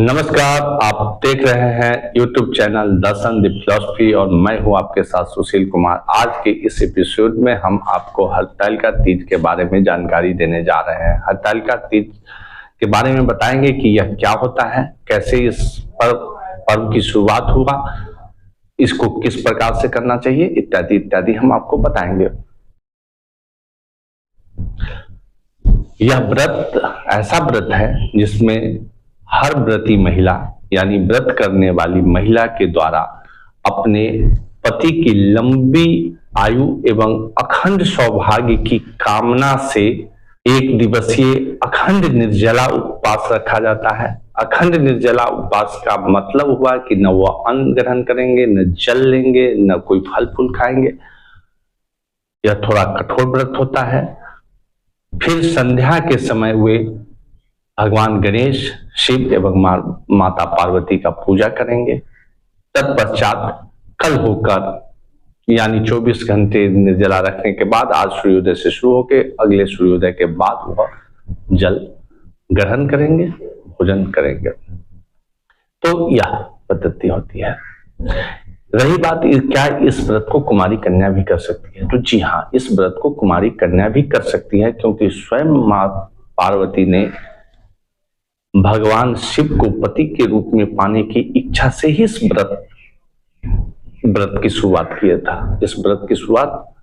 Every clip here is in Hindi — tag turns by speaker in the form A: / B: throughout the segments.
A: नमस्कार, आप देख रहे हैं YouTube channel Darshan the philosophy और मैं हूं आपके साथ सुशील कुमार। आज के इस एपिसोड में हम आपको हरतालिका तीज के बारे में जानकारी देने जा रहे हैं। हरतालिका तीज के बारे में बताएंगे कि यह क्या होता है, कैसे इस पर्व की शुरुआत हुआ, इसको किस प्रकार से करना चाहिए, इत्यादि इत्यादि हम आपको बताएंगे। यह व्रत ऐसा व्रत है जिसमें हर व्रती महिला यानी व्रत करने वाली महिला के द्वारा अपने पति की लंबी आयु एवं अखंड सौभाग्य की कामना से एक दिवसीय अखंड निर्जला उपवास रखा जाता है। अखंड निर्जला उपवास का मतलब हुआ कि न वह अन्न ग्रहण करेंगे, न जल लेंगे, न कोई फल फूल खाएंगे। यह थोड़ा कठोर व्रत होता है। फिर संध्या के समय वे भगवान गणेश, शिव एवं माता पार्वती का पूजा करेंगे। तत्पश्चात कल होकर यानी 24 घंटे निर्जला रखने के बाद आज सूर्योदय से शुरू होकर अगले सूर्योदय के बाद वह जल ग्रहण करेंगे, भोजन करेंगे। तो यह पद्धति होती है। रही बात क्या इस व्रत को कुमारी कन्या भी कर सकती है, तो जी हाँ, इस व्रत को कुमारी कन्या भी कर सकती है, क्योंकि स्वयं मां पार्वती ने भगवान शिव को पति के रूप में पाने की इच्छा से ही इस व्रत की शुरुआत किया था। इस व्रत की शुरुआत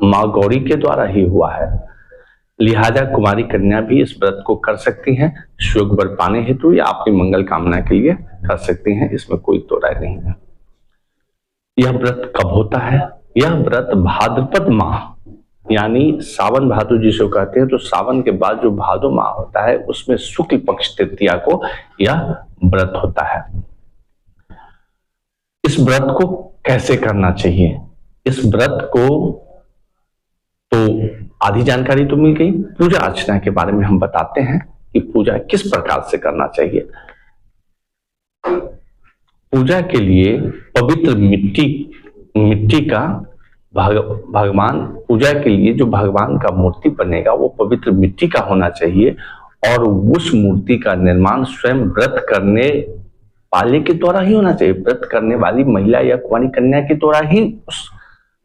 A: मां गौरी के द्वारा ही हुआ है। लिहाजा कुमारी कन्या भी इस व्रत को कर सकती हैं, सुयोग वर पाने हेतु या अपनी मंगल कामना के लिए कर सकती हैं, इसमें कोई दो राय नहीं है। यह व्रत कब होता है? यह व्रत भाद्रपद माह यानी सावन भादो जिसको कहते हैं, तो सावन के बाद जो भादो माह होता है उसमें शुक्ल पक्ष तृतीया को यह व्रत होता है। इस व्रत को कैसे करना चाहिए? इस व्रत को तो आधी जानकारी तो मिल गई। पूजा अर्चना के बारे में हम बताते हैं कि पूजा किस प्रकार से करना चाहिए। पूजा के लिए पवित्र मिट्टी का भगवान पूजा के लिए जो भगवान का मूर्ति बनेगा वो पवित्र मिट्टी का होना चाहिए और उस मूर्ति का निर्माण स्वयं व्रत करने वाले के द्वारा ही होना चाहिए। व्रत करने वाली महिला या कुंवारी कन्या के द्वारा ही उस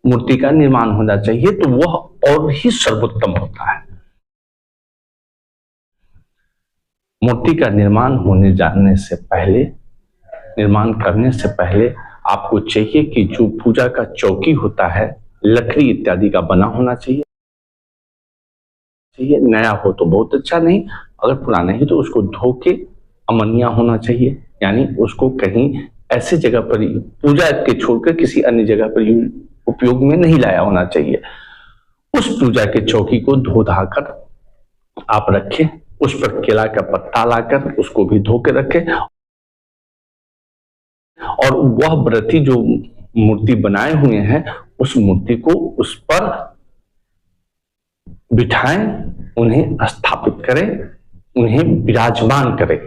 A: मूर्ति का निर्माण होना चाहिए, तो वह और ही सर्वोत्तम होता है। मूर्ति का निर्माण करने से पहले आपको चाहिए कि जो पूजा का चौकी होता है लकड़ी इत्यादि का बना होना चाहिए। नया हो तो बहुत अच्छा, नहीं अगर पुराना ही तो उसको धो के अमनिया होना चाहिए, यानी उसको कहीं ऐसे जगह पर पूजा के छोड़कर किसी अन्य जगह पर उपयोग में नहीं लाया होना चाहिए। उस पूजा के चौकी को धो धाकर आप रखें, उस पर केला का पत्ता लाकर उसको भी धो के रखें और वह व्रती जो मूर्ति बनाए हुए हैं उस मूर्ति को उस पर बिठाएं, उन्हें स्थापित करें, उन्हें विराजमान करें।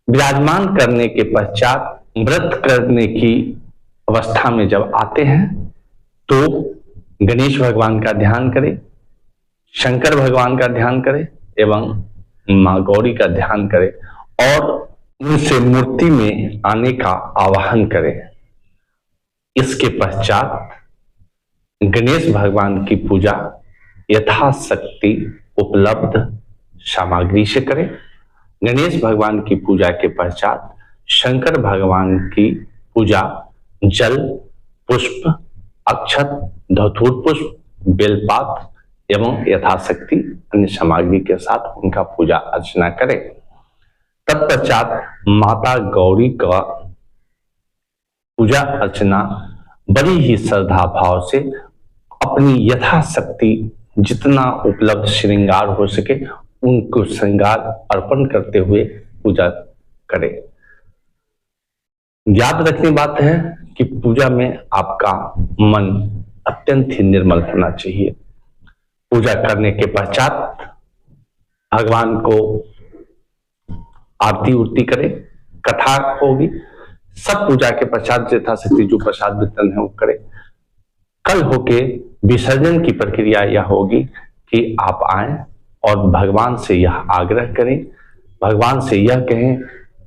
A: विराजमान करने के पश्चात व्रत करने की अवस्था में जब आते हैं तो गणेश भगवान का ध्यान करें, शंकर भगवान का ध्यान करें एवं मां गौरी का ध्यान करें और उनसे मूर्ति में आने का आवाहन करें। इसके पश्चात गणेश भगवान की पूजा यथाशक्ति उपलब्ध सामग्री से करें। गणेश भगवान की पूजा के पश्चात शंकर भगवान की पूजा जल, पुष्प, अक्षत, धतूर पुष्प, बेलपात एवं यथाशक्ति अन्य सामग्री के साथ उनका पूजा अर्चना करें। तत्पश्चात माता गौरी का पूजा अर्चना बड़ी ही श्रद्धा भाव से अपनी यथाशक्ति जितना उपलब्ध श्रृंगार हो सके उनको श्रृंगार अर्पण करते हुए पूजा करें। याद रखने बात है कि पूजा में आपका मन अत्यंत ही निर्मल होना चाहिए। पूजा करने के पश्चात भगवान को आरती उरती करें, कथा होगी, सब पूजा के पश्चात यथाशक्ति जो प्रसाद वितरण है वो करें। कल होके विसर्जन की प्रक्रिया यह होगी कि आप आए और भगवान से यह आग्रह करें, भगवान से यह कहें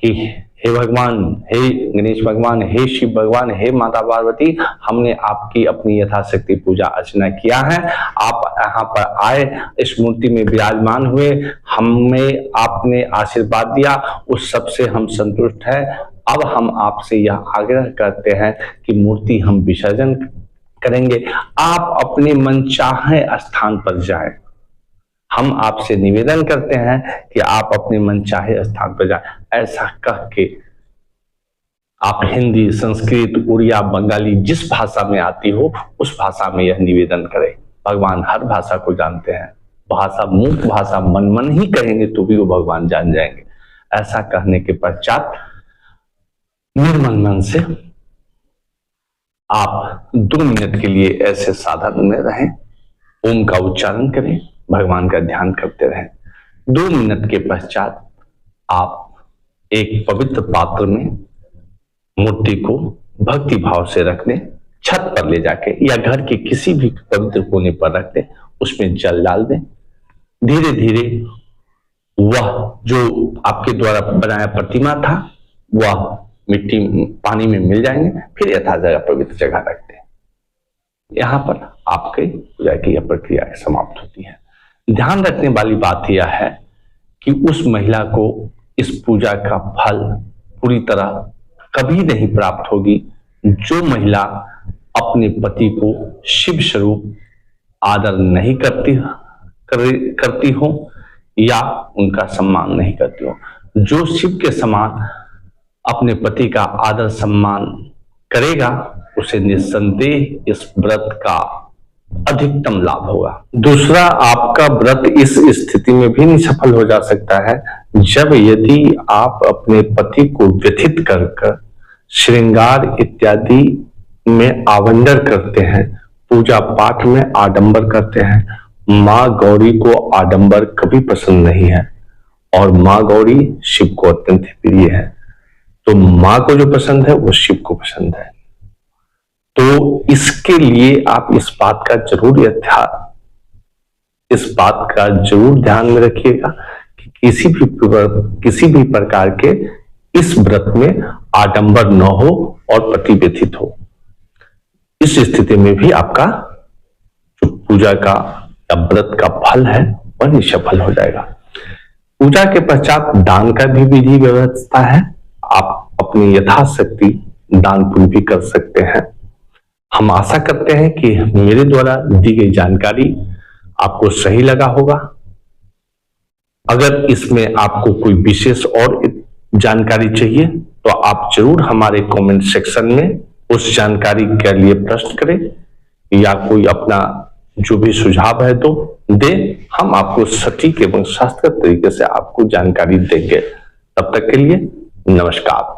A: कि हे भगवान, हे गणेश भगवान, हे शिव भगवान, हे माता पार्वती, हमने आपकी अपनी यथाशक्ति पूजा अर्चना किया है। आप यहाँ पर आए, इस मूर्ति में विराजमान हुए, हमें आपने आशीर्वाद दिया, उस सब से हम संतुष्ट हैं। अब हम आपसे यह आग्रह करते हैं कि मूर्ति हम विसर्जन करेंगे, आप अपने मनचाहे स्थान पर जाएं। हम आपसे निवेदन करते हैं कि आप अपने मनचाहे स्थान पर जाएं। ऐसा कह के आप हिंदी, संस्कृत, उड़िया, बंगाली जिस भाषा में आती हो उस भाषा में यह निवेदन करें। भगवान हर भाषा को जानते हैं, भाषा मूक भाषा मन ही कहेंगे तो भी वो भगवान जान जाएंगे। ऐसा कहने के पश्चात निर्मल मन से आप 2 मिनट के लिए ऐसे साधन में रहें, ओम का उच्चारण करें, भगवान का ध्यान करते रहें। 2 मिनट के पश्चात आप एक पवित्र पात्र में मूर्ति को भक्ति भाव से रख दें, छत पर ले जाके या घर के किसी भी पवित्र कोने पर रख दें, उसमें जल डाल दें। धीरे धीरे वह जो आपके द्वारा बनाया प्रतिमा था वह मिट्टी पानी में मिल जाएंगे, फिर यथा जगह पवित्र जगह रख दें। यहाँ पर आपके पूजा की यह प्रक्रिया समाप्त होती है। ध्यान रखने वाली बात यह है कि उस महिला को इस पूजा का फल पूरी तरह कभी नहीं प्राप्त होगी जो महिला अपने पति को शिव स्वरूप आदर नहीं करती हो या उनका सम्मान नहीं करती हो। जो शिव के समान अपने पति का आदर सम्मान करेगा उसे निस्संदेह इस व्रत का अधिकतम लाभ होगा। दूसरा, आपका व्रत इस स्थिति में भी निष्फल हो जा सकता है जब यदि आप अपने पति को व्यथित कर श्रृंगार इत्यादि में आवंडर करते हैं, पूजा पाठ में आडंबर करते हैं। माँ गौरी को आडंबर कभी पसंद नहीं है और माँ गौरी शिव को अत्यंत प्रिय है। तो माँ को जो पसंद है वो शिव को पसंद है। तो इसके लिए आप इस बात का जरूर ध्यान में रखिएगा कि किसी भी प्रकार के इस व्रत में आडंबर न हो और पति व्यथित हो। इस स्थिति में भी आपका जो पूजा का या व्रत का फल है वह निष्फल हो जाएगा। पूजा के पश्चात दान का भी विधि व्यवस्था है। आप अपनी यथाशक्ति दान पुण्य भी कर सकते हैं। हम आशा करते हैं कि मेरे द्वारा दी गई जानकारी आपको सही लगा होगा। अगर इसमें आपको कोई विशेष और जानकारी चाहिए तो आप जरूर हमारे कमेंट सेक्शन में उस जानकारी के लिए प्रश्न करें या कोई अपना जो भी सुझाव है तो दे। हम आपको सटीक एवं शास्त्रीय तरीके से आपको जानकारी देंगे। तब तक के लिए नमस्कार।